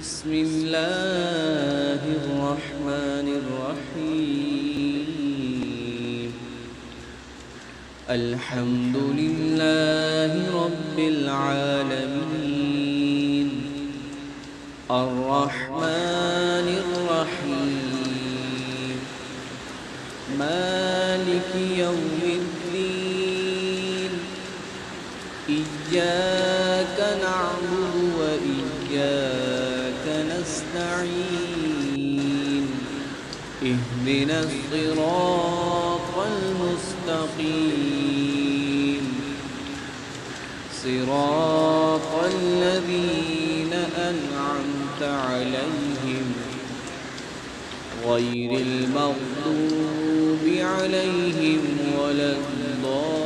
بسم الله الرحمن الرحيم. الحمد لله رب العالمين، الرحمن الرحيم، مالك يوم الدين. إياك نعبد وإياك نستعين. اهدنا الصراط المستقيم، صراط الذين أنعمت عليهم غير المغضوب عليهم ولا الضالين.